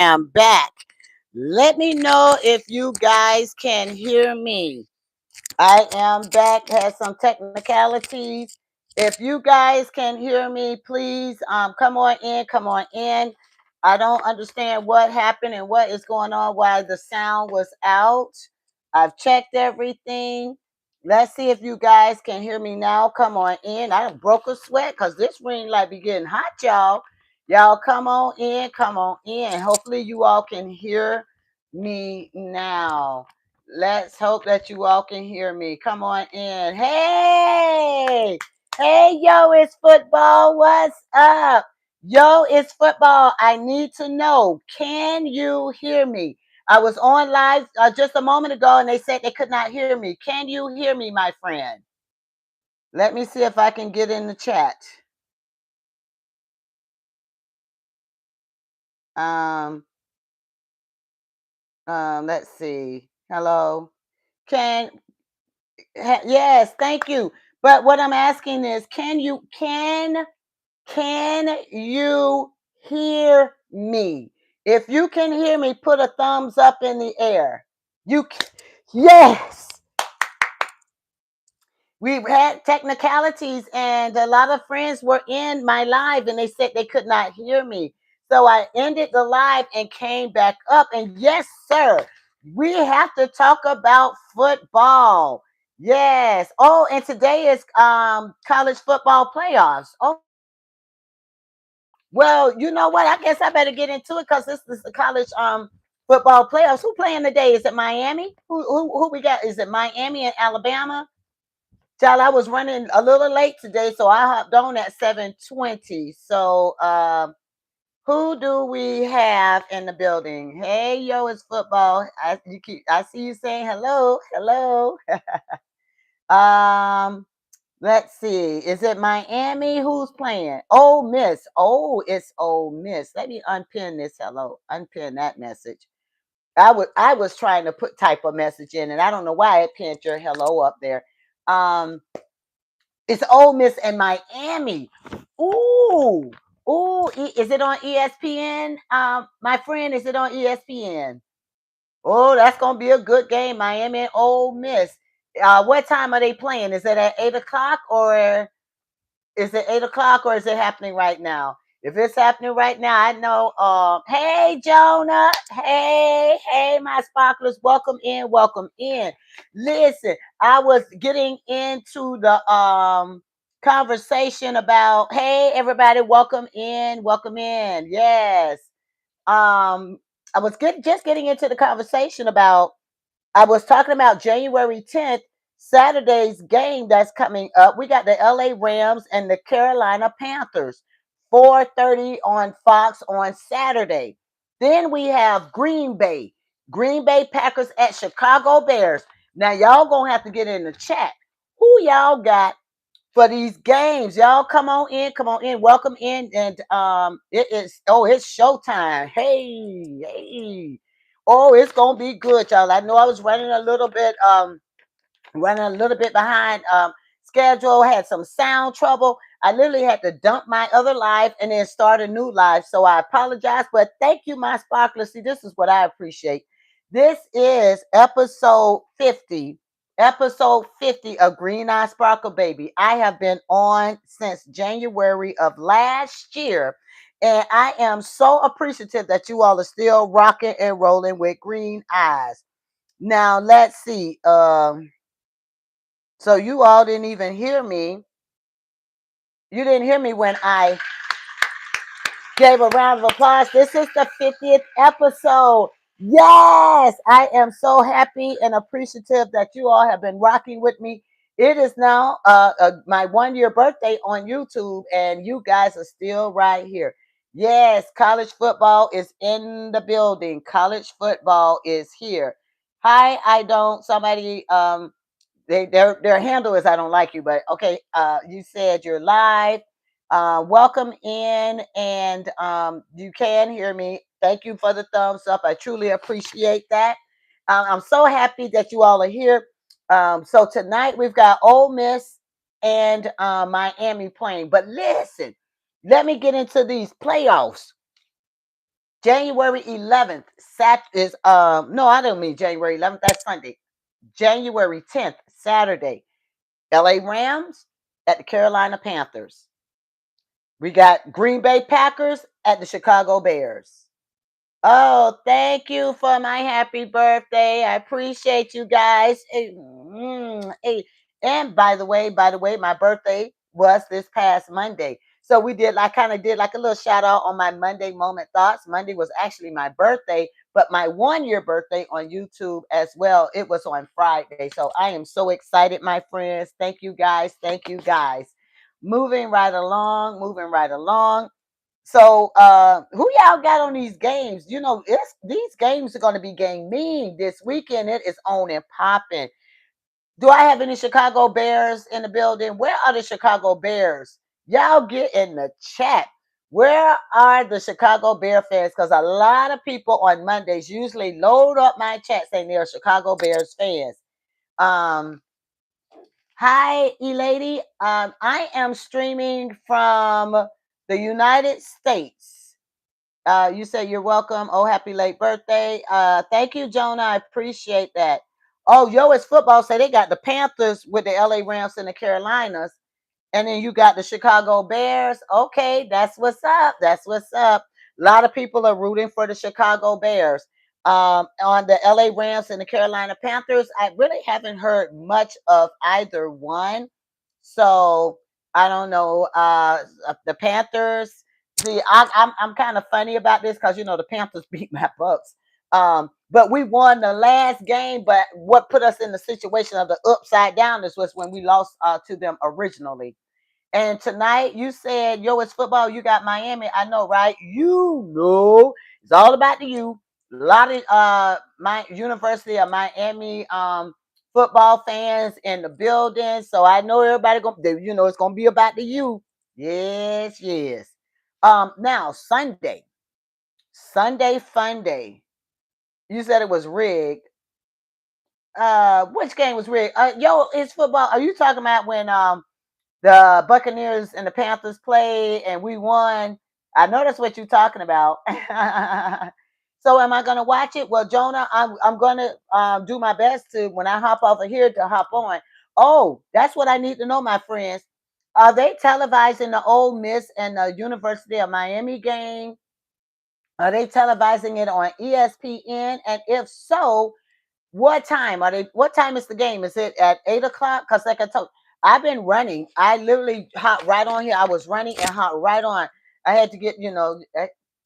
am back. Let me know if you guys can hear me. I am back, had some technicalities. If you guys can hear me, please come on in, come on in. I don't understand what happened and what is going on, why the sound was out. I've checked everything. Let's see if you guys can hear me now. Come on in. I broke a sweat because this ring light be getting hot, y'all. Y'all come on in, come on in. Hopefully you all can hear me now. Let's hope that you all can hear me. Come on in. Hey, hey, yo, it's football. What's up? Yo, it's football. I need to know, can you hear me? I was on live just a moment ago and they said they could not hear me. Can you hear me, my friend? Let me see if I can get in the chat. Um, let's see. Hello. Can yes, thank you. But what I'm asking is, can you hear me? If you can hear me, put a thumbs up in the air. Yes. We had technicalities, and a lot of friends were in my live, and they said they could not hear me. So I ended the live and came back up. And yes, sir, we have to talk about football. Yes. Oh, and today is college football playoffs. Oh, well, you know what? I guess I better get into it because this is the college football playoffs. Who playing today? Is it Miami? Who we got? Is it Miami and Alabama? Child, I was running a little late today, so I hopped on at 7:20. So who do we have in the building? Hey, yo, it's football. I see you saying hello, hello. um Let's see. Is it Miami? Who's playing? Ole Miss. Oh, it's Ole Miss. Let me unpin this. Hello. Unpin that message. I was trying to put type a message in, and I don't know why it pinned your hello up there. Um, it's Ole Miss and Miami. Ooh. Ooh. Is it on ESPN? My friend, is it on ESPN? Oh, that's gonna be a good game. Miami and Ole Miss. What time are they playing? Is it at 8 o'clock or is it 8 o'clock or is it happening right now? If it's happening right now, I know. Hey Jonah, hey, my sparklers, welcome in, welcome in. Listen, I was getting into the conversation about. Hey, everybody, welcome in, welcome in. Yes, I was just getting into the conversation about. I was talking about January 10th, Saturday's game that's coming up. We got the LA Rams and the Carolina Panthers, 4:30 on Fox on Saturday. Then we have Green Bay Packers at Chicago Bears. Now y'all gonna have to get in the chat. Who y'all got for these games? Y'all come on in, welcome in, and it's showtime. Hey. Oh, it's gonna be good, y'all. I know I was running a little bit behind schedule, had some sound trouble. I literally had to dump my other live and then start a new live. So I apologize, but thank you, my sparklers. See, this is what I appreciate. This is episode 50 of Green Eye Sparkle Baby. I have been on since January of last year. And I am so appreciative that you all are still rocking and rolling with Green Eyes. Now, let's see. So you all didn't even hear me. You didn't hear me when I gave a round of applause. This is the 50th episode. Yes, I am so happy and appreciative that you all have been rocking with me. It is now my 1 year birthday on YouTube, and you guys are still right here. Yes, college football is in the building. College football is here. Hi, I don't. Somebody their handle is I don't like you, but okay. You said you're live. Welcome in, and you can hear me. Thank you for the thumbs up. I truly appreciate that. I'm so happy that you all are here. So tonight we've got Ole Miss and Miami playing. But listen, let me get into these playoffs. January 11th, is no, I don't mean January 11th, that's Sunday. January 10th, Saturday, LA Rams at the Carolina Panthers. We got Green Bay Packers at the Chicago Bears. Oh, thank you for my happy birthday. I appreciate you guys. Hey. And by the way, my birthday was this past Monday. So I kind of did like a little shout out on my Monday moment thoughts. Monday was actually my birthday, but my 1 year birthday on YouTube as well. It was on Friday. So I am so excited, my friends. Thank you guys. Thank you guys. Moving right along. So, who y'all got on these games? These games are going to be game mean this weekend. It is on and popping. Do I have any Chicago Bears in the building? Where are the Chicago Bears? Y'all get in the chat. Where are the Chicago Bear fans? Because a lot of people on Mondays usually load up my chat saying they're Chicago Bears fans. Um, Hi, Elady. I am streaming from the United States. You say you're welcome. Oh, happy late birthday. Thank you, Jonah. I appreciate that. Oh, it's football. Say they got the Panthers with the LA Rams and the Carolinas. And then you got the Chicago Bears. Okay, that's what's up. That's what's up. A lot of people are rooting for the Chicago Bears. On the LA Rams and the Carolina Panthers, I really haven't heard much of either one. So I don't know. The Panthers. See, I'm kind of funny about this because the Panthers beat my Bucks. But we won the last game. But what put us in the situation of the upside down was when we lost to them originally. And tonight you said, it's football. You got Miami. I know, right? It's all about the U. A lot of my University of Miami football fans in the building. So I know everybody it's gonna be about the U. Yes, yes. Now Sunday fun day. You said it was rigged. Which game was rigged? It's football. Are you talking about when the Buccaneers and the Panthers played and we won? I know that's what you're talking about. So am I gonna watch it? Well, Jonah, I'm gonna do my best to, when I hop over here, to hop on. Oh, that's what I need to know, my friends. Are they televising the Ole Miss and the University of Miami game? Are they televising it on ESPN? And if so, what time are they? What time is the game? Is it at 8 o'clock? Because like I told, I've been running. I literally hot right on here. I was running and hot right on. I had to get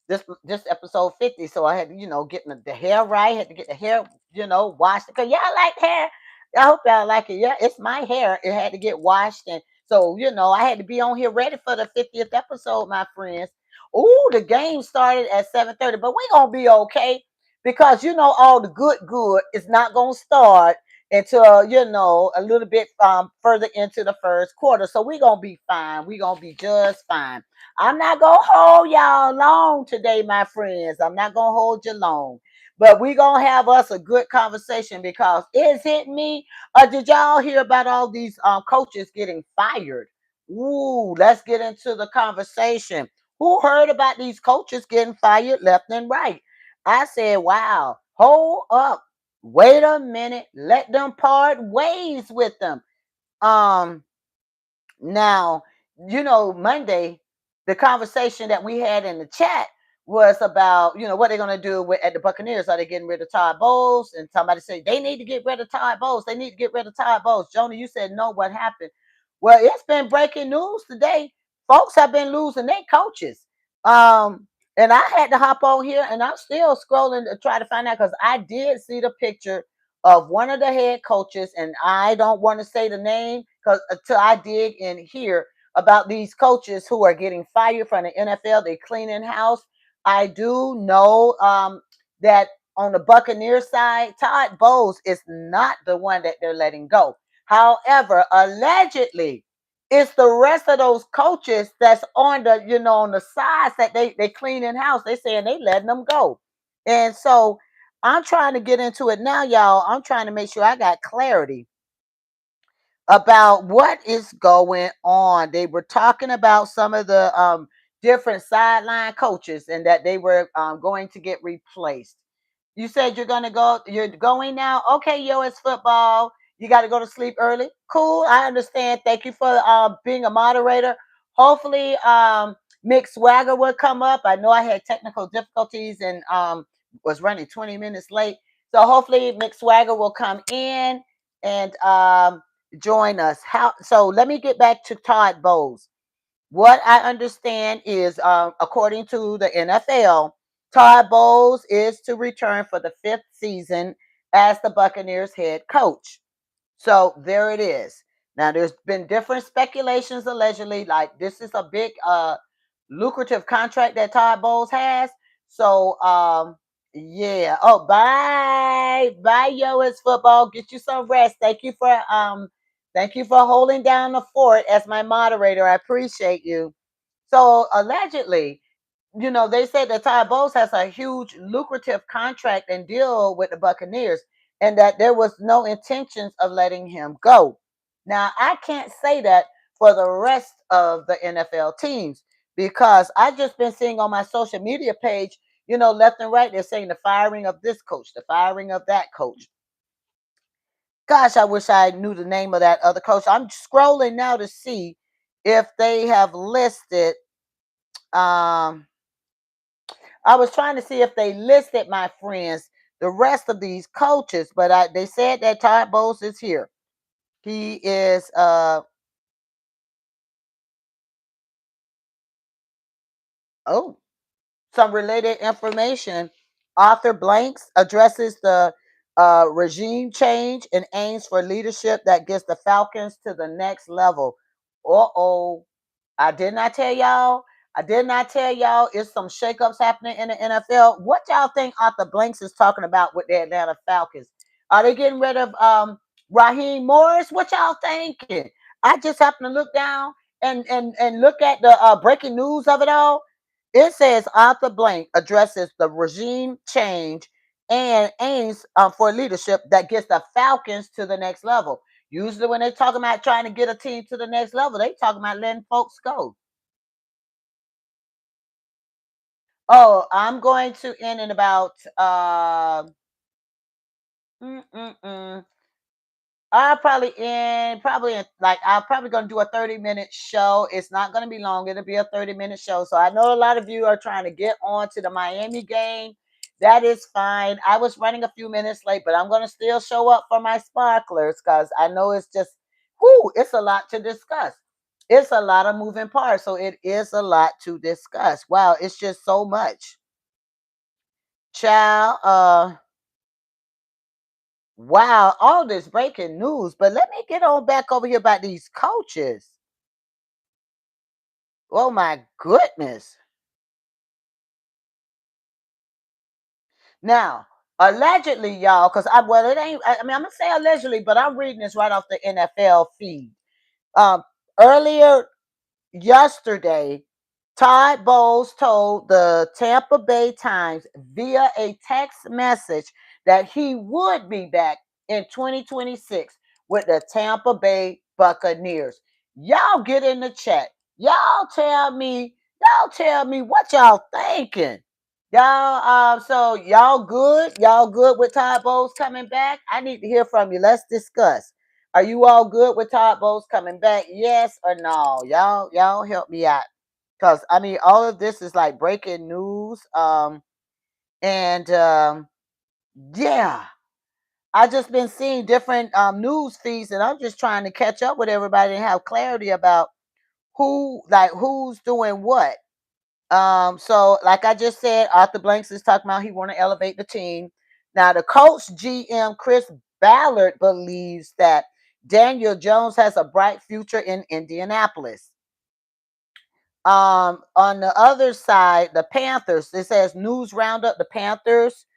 this episode 50, so I had to get the hair right. Had to get the hair washed because y'all like hair. I hope y'all like it. Yeah, it's my hair. It had to get washed, and so I had to be on here ready for the 50th episode, my friends. Ooh, the game started at 7:30, but we gonna be okay because all the good is not going to start until a little bit further into the first quarter. So we're going to be fine. We're going to be just fine. I'm not going to hold y'all long today, my friends. I'm not going to hold you long, but we're going to have us a good conversation because it's hitting me. Did y'all hear about all these coaches getting fired? Ooh, let's get into the conversation. Who heard about these coaches getting fired left and right? I said, wow, hold up. Wait a minute. Let them part ways with them. Um, Now, Monday, the conversation that we had in the chat was about, what they're going to do at the Buccaneers. Are they getting rid of Todd Bowles? And somebody said they need to get rid of Todd Bowles. They need to get rid of Todd Bowles. Jonah, you said no. What happened? Well, it's been breaking news today. Folks have been losing their coaches. And I had to hop on here, and I'm still scrolling to try to find out because I did see the picture of one of the head coaches, and I don't want to say the name because until I dig in here about these coaches who are getting fired from the NFL, they cleaning house. I do know that on the Buccaneer side, Todd Bowles is not the one that they're letting go. However, allegedly, it's the rest of those coaches that's on the sides that they cleaning house. They saying they letting them go, and so I'm trying to get into it now, y'all. I'm trying to make sure I got clarity about what is going on. They were talking about some of the different sideline coaches and that they were going to get replaced. You said you're gonna go. You're going now. Okay, yo, it's football. You got to go to sleep early. Cool. I understand. Thank you for being a moderator. Hopefully, Mick Swagger will come up. I know I had technical difficulties and was running 20 minutes late. So hopefully, Mick Swagger will come in and join us. How? So let me get back to Todd Bowles. What I understand is, according to the NFL, Todd Bowles is to return for the fifth season as the Buccaneers head coach. So there it is. Now there's been different speculations allegedly, like this is a big lucrative contract that Todd Bowles has. So yeah. Oh, bye. Bye, yo, it's football. Get you some rest. Thank you for holding down the fort as my moderator. I appreciate you. So allegedly, they said that Todd Bowles has a huge lucrative contract and deal with the Buccaneers, and that there was no intentions of letting him go. Now, I can't say that for the rest of the NFL teams because I just been seeing on my social media page, left and right, they're saying the firing of this coach, the firing of that coach. Gosh, I wish I knew the name of that other coach. I'm scrolling now to see if they have listed. I was trying to see if they listed, my friends, the rest of these coaches, but they said that Todd Bowles is here. He is oh, some related information. Arthur Blanks addresses the regime change and aims for leadership that gets the Falcons to the next level. Uh-oh. I did not tell y'all. I did not tell y'all it's some shakeups happening in the NFL. What y'all think Arthur Blanks is talking about with the Atlanta Falcons? Are they getting rid of Raheem Morris? What y'all thinking? I just happened to look down and look at the breaking news of it all. It says Arthur Blank addresses the regime change and aims for leadership that gets the Falcons to the next level. Usually, when they talk about trying to get a team to the next level, they talk about letting folks go. Oh, I'm going to end in about mm, mm, mm. I'll probably gonna do a 30-minute show. It's not gonna be long, it'll be a 30-minute show. So I know a lot of you are trying to get on to the Miami game. That is fine. I was running a few minutes late, but I'm gonna still show up for my sparklers because I know it's just it's a lot to discuss. It's a lot of moving parts, so it is a lot to discuss. Wow, it's just so much. Child, wow, all this breaking news. But let me get on back over here about these coaches. Oh my goodness. Now, allegedly, y'all, because it ain't, I mean, I'm gonna say allegedly, but I'm reading this right off the NFL feed. Um, Earlier yesterday, Todd Bowles told the Tampa Bay Times via a text message that he would be back in 2026 with the Tampa Bay Buccaneers. Y'all get in the chat. Y'all tell me what y'all thinking. So y'all good? Y'all good with Todd Bowles coming back? I need to hear from you. Let's discuss. Are you all good with Todd Bowles coming back? Yes or no? Y'all help me out. Cause I mean all of this is like breaking news. And yeah. I just been seeing different news feeds and I'm just trying to catch up with everybody and have clarity about who's doing what. So like I just said, Arthur Blanks is talking about he want to elevate the team. Now the coach GM Chris Ballard believes that Daniel Jones has a bright future in Indianapolis. On the other side, the Panthers, it says news roundup, the Panthers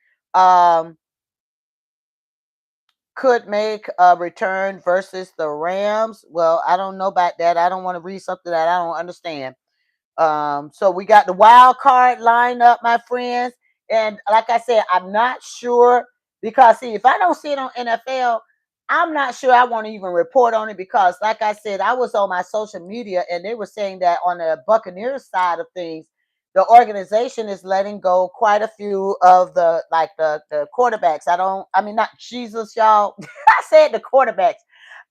could make a return versus the Rams. Well, I don't know about that. I don't want to read something that I don't understand. So we got the wild card lineup, my friends. And like I said, I'm not sure because see, if I don't see it on NFL, I'm not sure I want to even report on it because, like I said, I was on my social media and they were saying that on the Buccaneers side of things, the organization is letting go quite a few of the quarterbacks. I mean, not Jesus, y'all. I said the quarterbacks.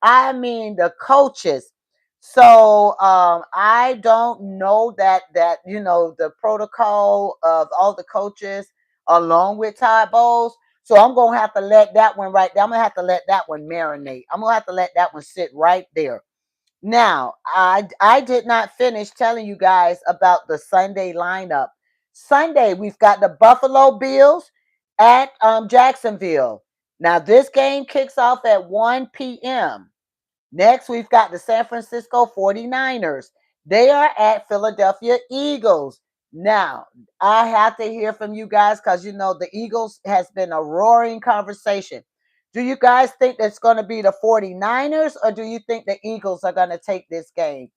I mean the coaches. So I don't know that the protocol of all the coaches along with Todd Bowles. So I'm gonna have to let that one right there. I'm gonna have to let that one marinate. I'm gonna have to let that one sit right there. Now, I did not finish telling you guys about the Sunday lineup. Sunday, we've got the Buffalo Bills at Jacksonville. Now, this game kicks off at 1 p.m. Next, we've got the San Francisco 49ers. They are at Philadelphia Eagles. Now, I have to hear from you guys because the Eagles has been a roaring conversation. Do you guys think that's going to be the 49ers or do you think the Eagles are going to take this game?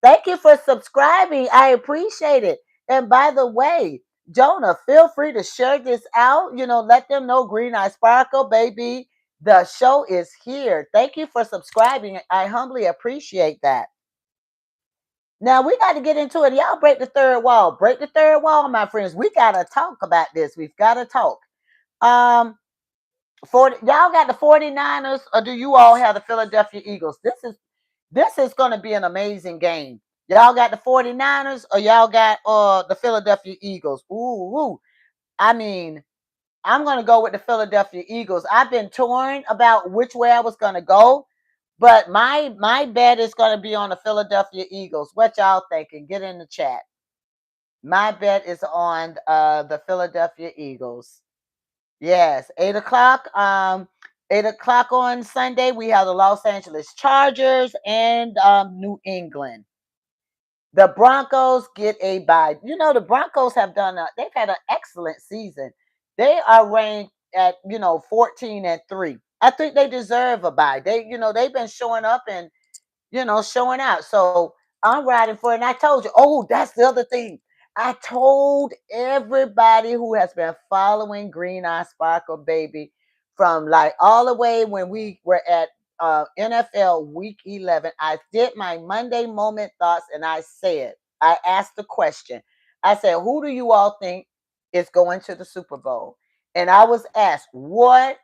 Thank you for subscribing. I appreciate it. And by the way, Jonah, feel free to share this out. Let them know Green Eye Sparkle, baby. The show is here. Thank you for subscribing. I humbly appreciate that. Now we got to get into it. Y'all break the third wall. Break the third wall, my friends. We got to talk about this. We've got to talk. Um, y'all got the 49ers or do you all have the Philadelphia Eagles? This is going to be an amazing game. Y'all got the 49ers or y'all got the Philadelphia Eagles? Ooh. I mean, I'm going to go with the Philadelphia Eagles. I've been torn about which way I was going to go, but my bet is going to be on the Philadelphia Eagles. What y'all thinking? Get in the chat. My bet is on the Philadelphia Eagles. Yes, 8 o'clock. 8 o'clock on Sunday. We have the Los Angeles Chargers and New England. The Broncos get a bye. The Broncos they've had an excellent season. They are ranked at 14-3. I think they deserve a bye. They've been showing up and showing out. So I'm riding for it. And I told you, oh, that's the other thing. I told everybody who has been following Green Eye Sparkle, baby, from like all the way when we were at NFL Week 11. I did my Monday moment thoughts and I asked the question. I said, who do you all think is going to the Super Bowl? And I was asked, what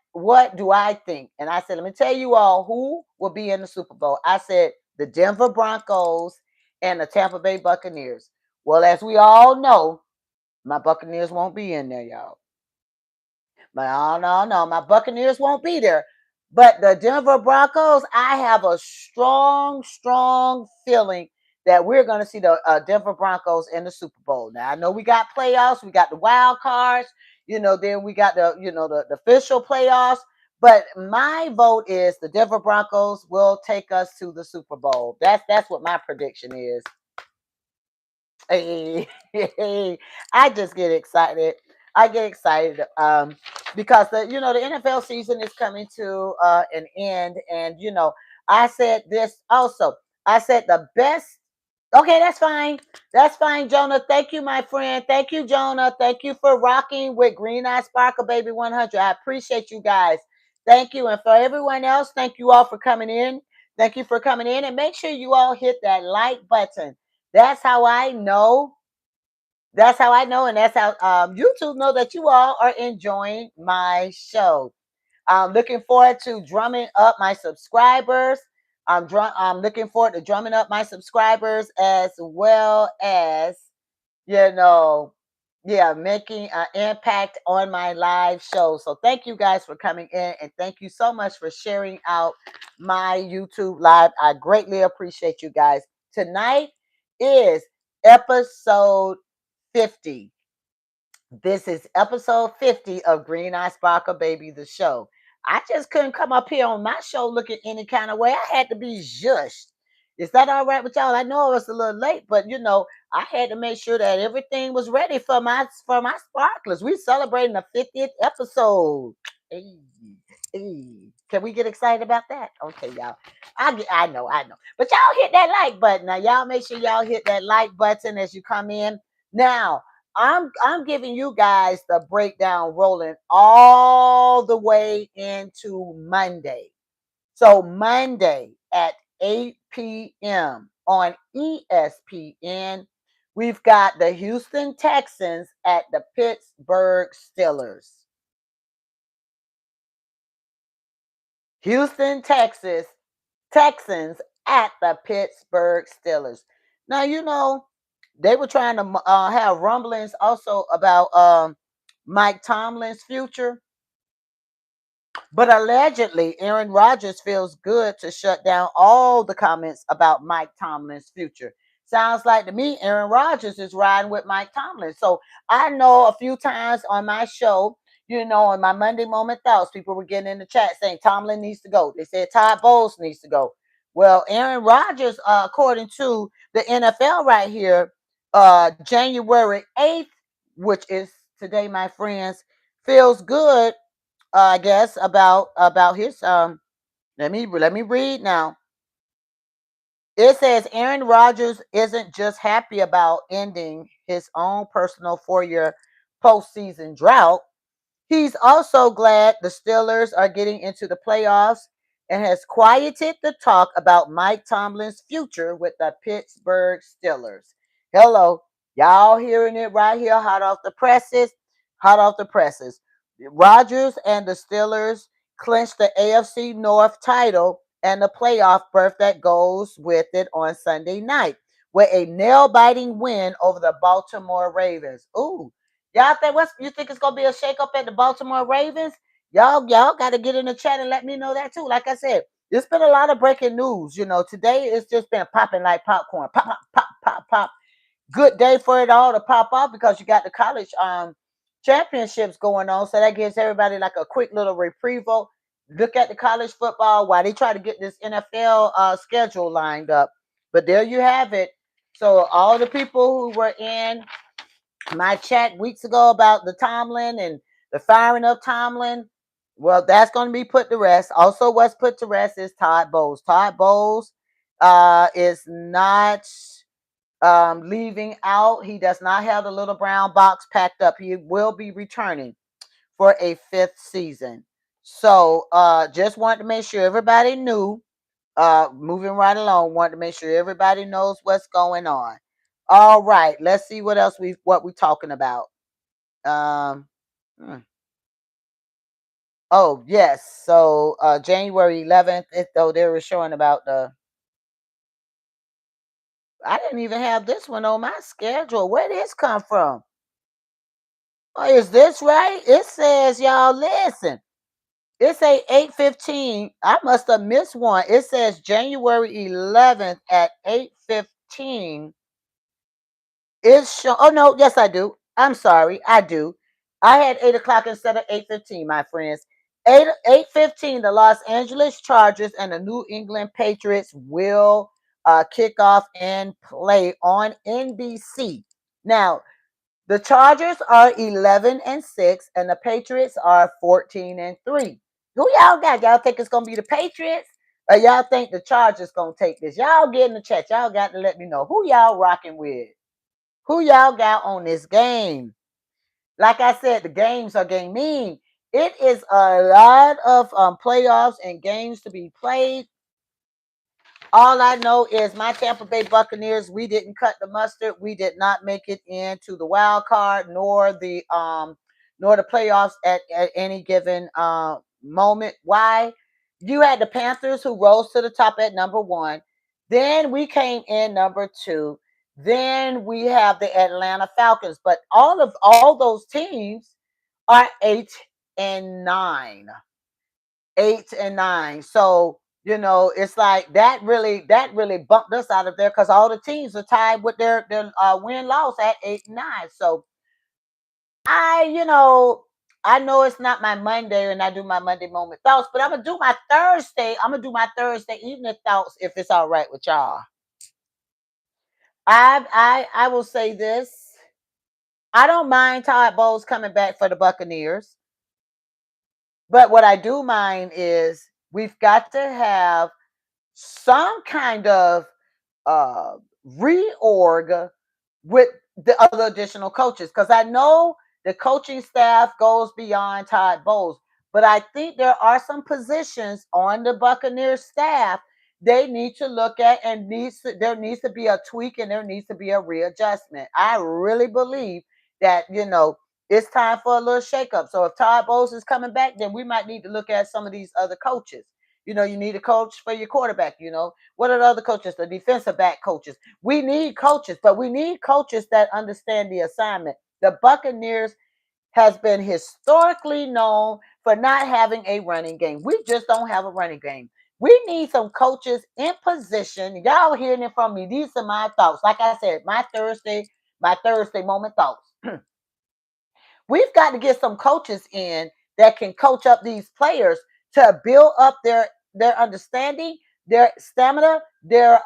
do I think? And I said, let me tell you all who will be in the Super Bowl. I said, the Denver Broncos and the Tampa Bay Buccaneers. Well, as we all know, my Buccaneers won't be in there, y'all. But oh, no, my Buccaneers won't be there. But the Denver Broncos, I have a strong feeling that we're going to see the Denver Broncos in the Super Bowl. Now, I know we got playoffs, we got the wild cards, then we got the official playoffs. But my vote is the Denver Broncos will take us to the Super Bowl. That's what my prediction is. Hey, I just get excited. I get excited because the NFL season is coming to an end, and I said this also. I said the best. Okay, that's fine. That's fine, Jonah. Thank you, my friend. Thank you, Jonah. Thank you for rocking with Green Eye Sparkle Baby 100. I appreciate you guys. Thank you, and for everyone else, thank you all for coming in. Thank you for coming in, and make sure you all hit that like button. That's how I know. That's how I know, and that's how YouTube know that you all are enjoying my show. I'm looking forward to drumming up my subscribers. I'm looking forward to drumming up my subscribers as well as making an impact on my live show. So thank you guys for coming in, and thank you so much for sharing out my YouTube live. I greatly appreciate you guys. Tonight is episode 50. This is episode 50 of Green Eye Sparkle Baby, the show. I just couldn't come up here on my show looking any kind of way. I had to be zhushed. Is that all right with y'all? I know it was a little late, but I had to make sure that everything was ready for my sparklers. We celebrating the 50th episode. Hey, hey. Can we get excited about that? Okay, y'all. I know. But y'all hit that like button. Now y'all make sure y'all hit that like button as you come in. Now, I'm giving you guys the breakdown rolling all the way into Monday. So Monday at 8 p.m. on ESPN, we've got the Houston Texans at the Pittsburgh Steelers. Houston, Texans at the Pittsburgh Steelers. Now, they were trying to have rumblings also about Mike Tomlin's future. But allegedly, Aaron Rodgers feels good to shut down all the comments about Mike Tomlin's future. Sounds like to me, Aaron Rodgers is riding with Mike Tomlin. So I know a few times on my show, on my Monday Moment Thoughts, people were getting in the chat saying Tomlin needs to go. They said Todd Bowles needs to go. Well, Aaron Rodgers, according to the NFL right here, January 8th, which is today, my friends, feels good, I guess, about his let me read now. It says Aaron Rodgers isn't just happy about ending his own personal 4-year postseason drought. He's also glad the Steelers are getting into the playoffs and has quieted the talk about Mike Tomlin's future with the Pittsburgh Steelers. Hello, y'all hearing it right here, hot off the presses, hot off the presses. Rodgers and the Steelers clinched the AFC North title and the playoff berth that goes with it on Sunday night with a nail-biting win over the Baltimore Ravens. Ooh, y'all think you think it's gonna be a shakeup at the Baltimore Ravens? Y'all got to get in the chat and let me know that too. Like I said, there's been a lot of breaking news. Today it's just been popping like popcorn, pop, pop, pop, pop, pop. Good day for it all to pop off because you got the college championships going on, so that gives everybody like a quick little reprieve. Look at the college football while they try to get this NFL schedule lined up. But there you have it. So all the people who were in my chat weeks ago about the Tomlin and the firing of Tomlin, well, that's going to be put to rest. Also, what's put to rest is Todd Bowles. Todd Bowles is not leaving out. He does not have the little brown box packed up. He will be returning for a 5th season. So just wanted to make sure everybody knew. Moving right along, wanted to make sure everybody knows what's going on. All right, let's see what else we're talking about. Um, hmm. Oh yes, so January 11th, though they were showing about I didn't even have this one on my schedule. Where did this come from? Oh, is this right? It says, y'all listen. It say 8:15. I must have missed one. It says January 11th at 8:15. It's show. Oh no, yes I do. I'm sorry, I do. I had 8 o'clock instead of 8:15, my friends. 8:15. The Los Angeles Chargers and the New England Patriots will kick off and play on NBC. Now, the Chargers are 11-6, and the Patriots are 14-3. Who y'all got? Y'all think it's gonna be the Patriots, or y'all think the Chargers gonna take this? Y'all get in the chat. Y'all got to let me know who y'all rocking with. Who y'all got on this game? Like I said, the games are gaming. It is a lot of playoffs and games to be played. All I know is my Tampa Bay Buccaneers, we didn't cut the mustard. We did not make it into the wild card nor the playoffs at any given moment. Why? You had the Panthers who rose to the top at number 1. Then we came in number 2. Then we have the Atlanta Falcons. But all those teams are 8-9. 8-9. So it's like that really bumped us out of there because all the teams are tied with their win loss at 8-9. So I know it's not my Monday and I do my Monday moment thoughts, but I'm gonna do my Thursday. I'm gonna do my Thursday evening thoughts if it's all right with y'all. I will say this. I don't mind Todd Bowles coming back for the Buccaneers. But what I do mind is we've got to have some kind of reorg with the other additional coaches, because I know the coaching staff goes beyond Todd Bowles, But I think there are some positions on the Buccaneers staff they need to look at, and there needs to be a tweak and there needs to be a readjustment. I really believe that, it's time for a little shakeup. So if Todd Bowles is coming back, then we might need to look at some of these other coaches. You need a coach for your quarterback. What are the other coaches? The defensive back coaches. We need coaches, but we need coaches that understand the assignment. The Buccaneers has been historically known for not having a running game. We just don't have a running game. We need some coaches in position. Y'all hearing it from me. These are my thoughts. Like I said, my Thursday moment thoughts. We've got to get some coaches in that can coach up these players to build up their understanding, their stamina, their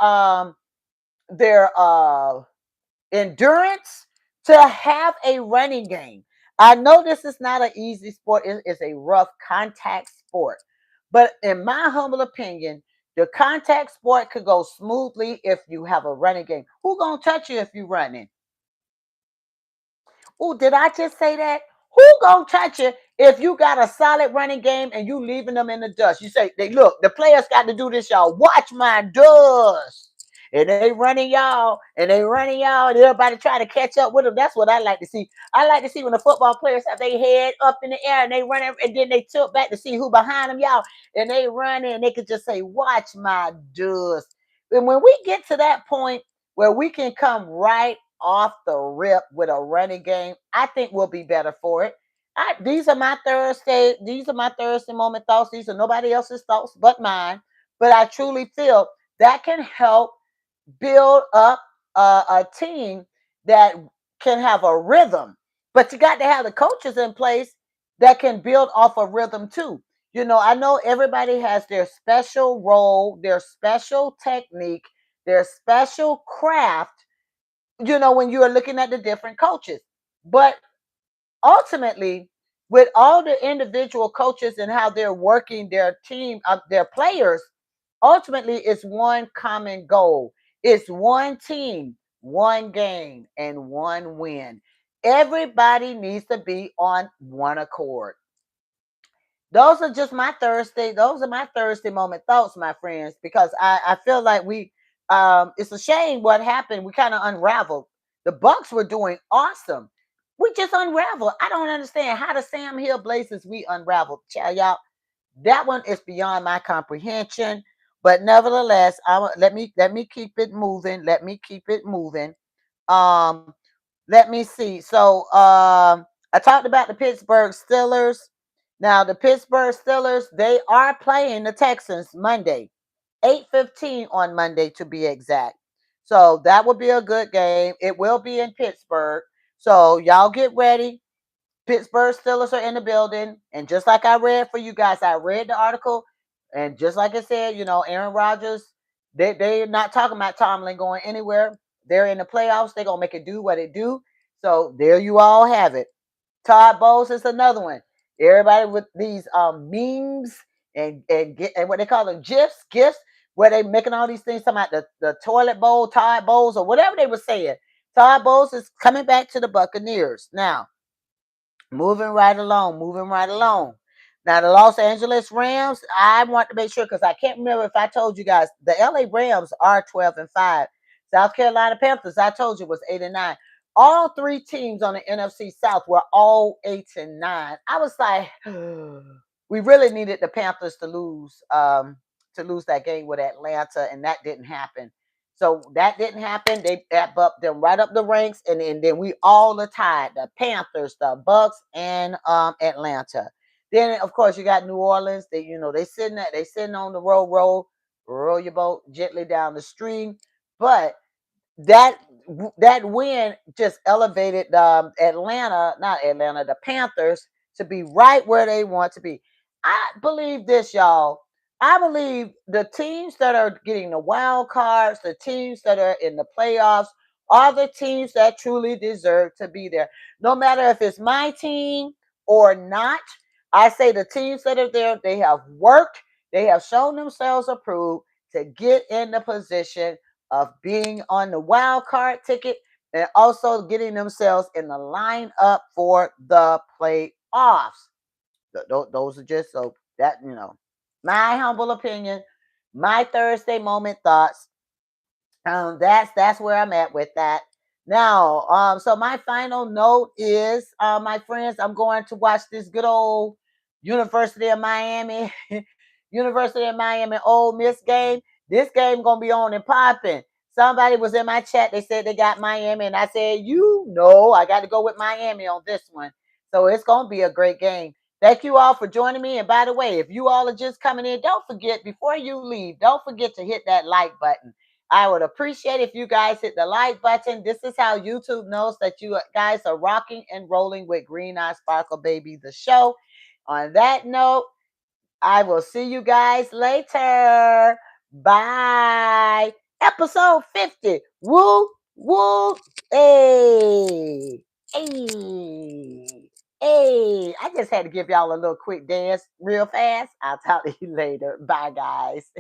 endurance to have a running game. I know this is not an easy sport. It's a rough contact sport. But in my humble opinion, the contact sport could go smoothly if you have a running game. Who gonna touch you if you running? Oh, did I just say that? Who gonna touch you if you got a solid running game and you leaving them in the dust? You say, they look, the players got to do this, y'all. Watch my dust. And they running y'all, and they running y'all, and everybody try to catch up with them. That's what I like to see. I like to see when the football players have their head up in the air and they run, and then they tilt back to see who behind them, y'all, and they run, and they could just say, "Watch my dust." And when we get to that point where we can come right off the rip with a running game, I think we'll be better for it. These are my Thursday. These are my Thursday moment thoughts. These are nobody else's thoughts but mine. But I truly feel that can help build up a team that can have a rhythm. But you got to have the coaches in place that can build off a rhythm too. I know everybody has their special role, their special technique, their special craft, when you are looking at the different coaches. But ultimately, with all the individual coaches and how they're working their team, their players, ultimately it's one common goal. It's one team, one game, and one win. Everybody needs to be on one accord. Those are my Thursday moment thoughts, my friends, because I feel like it's a shame what happened. We kind of unraveled. The Bucks were doing awesome. We just unraveled. I don't understand how the Sam Hill Blazers we unraveled. Y'all, that one is beyond my comprehension. But nevertheless, let me keep it moving. Let me keep it moving. Um, Let me see. So I talked about the Pittsburgh Steelers. Now the Pittsburgh Steelers, they are playing the Texans Monday, 8:15 on Monday to be exact. So that will be a good game. It will be in Pittsburgh. So y'all get ready. Pittsburgh Steelers are in the building. And just like I read for you guys, I read the article. And just like I said, Aaron Rodgers, they're not talking about Tomlin going anywhere. They're in the playoffs. They're going to make it do what it do. So there you all have it. Todd Bowles is another one. Everybody with these memes and what they call them gifs, where they making all these things talking about the toilet bowl, Todd Bowles, or whatever they were saying. Todd Bowles is coming back to the Buccaneers. Now, moving right along, moving right along. Now, the Los Angeles Rams, I want to make sure because I can't remember if I told you guys the LA Rams are 12-5. South Carolina Panthers, I told you, was 8-9. All three teams on the NFC South were all 8-9. I was like, we really needed the Panthers to lose that game with Atlanta, and that didn't happen. So that didn't happen. They bumped them right up the ranks, and then we all are tied. The Panthers, the Bucks, and Atlanta. Then of course you got New Orleans. They sitting on the roll your boat gently down the stream. But that that win just elevated not Atlanta, the Panthers to be right where they want to be. I believe this, y'all. I believe the teams that are getting the wild cards, the teams that are in the playoffs, are the teams that truly deserve to be there. No matter if it's my team or not, I say the teams that are there, they have worked, they have shown themselves approved to get in the position of being on the wild card ticket and also getting themselves in the lineup for the playoffs. Those are just so that my humble opinion, my Thursday moment thoughts. That's where I'm at with that. Now, so my final note is, my friends, I'm going to watch this good old University of Miami, University of Miami Ole Miss game. This game gonna be on and popping. Somebody was in my chat. They said they got Miami, and I said, I got to go with Miami on this one. So it's gonna be a great game. Thank you all for joining me. And by the way, if you all are just coming in, don't forget before you leave, don't forget to hit that like button. I would appreciate if you guys hit the like button. This is how YouTube knows that you guys are rocking and rolling with Green Eye Sparkle Baby, the show. On that note, I will see you guys later. Bye. Episode 50. Woo, woo, hey, hey, hey. I just had to give y'all a little quick dance real fast. I'll talk to you later. Bye, guys.